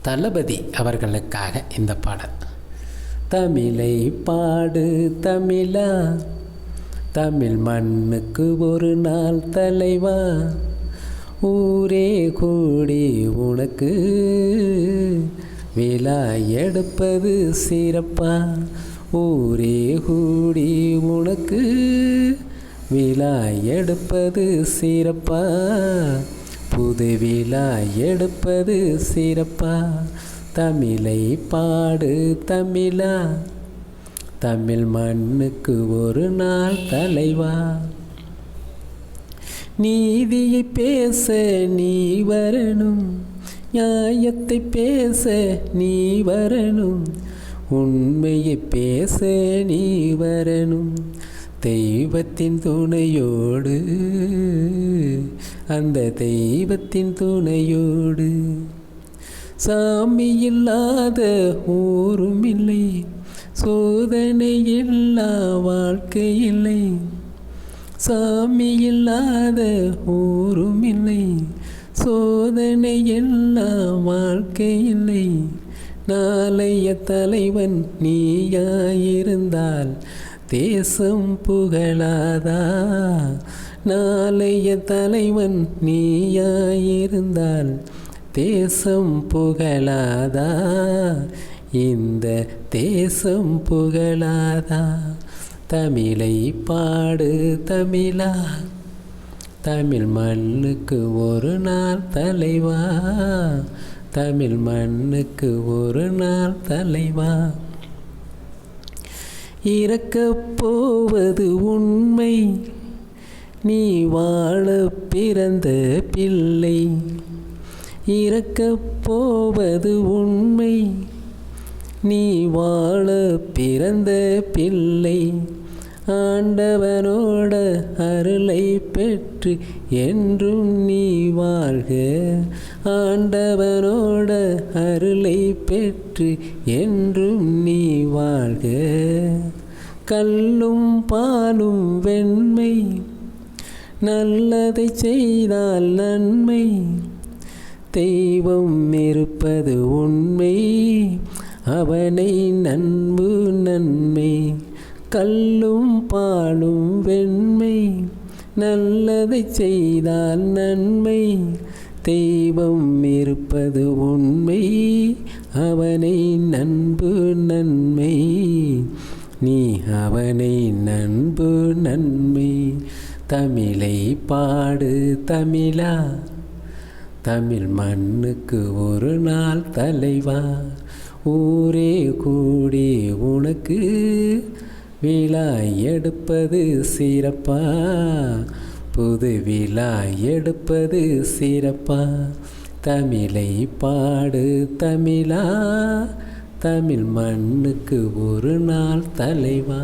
தளபதி அவர்களுக்காக இந்த பாடல். தமிழை பாடு தமிழா, தமிழ் மண்ணுக்கு ஒரு நாள் தலைவா, ஊரே கூடி உனக்கு விழா எடுப்பது சிறப்பா, ஊரே கூடி உனக்கு விழா எடுப்பது சிறப்பா, புது விழா எடுப்பது சிறப்பா, தமிழை பாடு தமிழா, தமிழ் மண்ணுக்கு ஒரு நாள் தலைவா. நீதியை பேச நீ வரணும், நியாயத்தை பேச நீ வரணும், உண்மையை பேச நீ வரணும், தெய்வத்தின் துணையோடு, அந்த தெய்வத்தின் துணையோடு. சாமி இல்லாத ஊரும் இல்லை, சோதனை இல்லா வாழ்க்கை இல்லை, சாமி இல்லாத ஊரும் இல்லை, சோதனை இல்லா வாழ்க்கை இல்லை. நாளைய தலைவன் நீயாயிருந்தால் தேசம் புகழாதா, நாளைய தலைவன் நீயாயிருந்தால் தேசம் புகழாதா, இந்த தேசம் புகழாதா. தமிழை பாடு தமிழா, தமிழ் மண்ணுக்கு ஒரு நாள் தலைவா, தமிழ் மண்ணுக்கு ஒரு நாள் தலைவா. இறக்கப் போவது உண்மை, நீ வாழ பிறந்த பிள்ளை, இறக்கப் போவது உண்மை, நீ வாழ பிறந்த பிள்ளை. ஆண்டவனோட அருளை பெற்று என்றும் நீ வாழ்க, ஆண்டவனோட அருளை பெற்று என்றும் நீ வாழ்க. கல்லும் பாலும் வெண்மை, நல்லதை செய்தால் நன்மை, தெய்வம் இருப்பது உண்மை, அவனை நன்பு நன்மை. கல்லும் பாலும் வெண்மை, நல்லதை செய்தால் நன்மை, தெய்வம் இருப்பது உண்மை, அவனை நன்பு நன்மை, நீ அவனை நன்பு நன்மை. தமிழை பாடு தமிழா, தமிழ் மண்ணுக்கு ஒரு நாள் தலைவா, ஊரே கூடி உனக்கு விழா எடுப்பது சிறப்பா, புது விழா எடுப்பது சிறப்பா. தமிழை பாடு தமிழா, தமிழ் மண்ணுக்கு ஒரு நாள் தலைவா.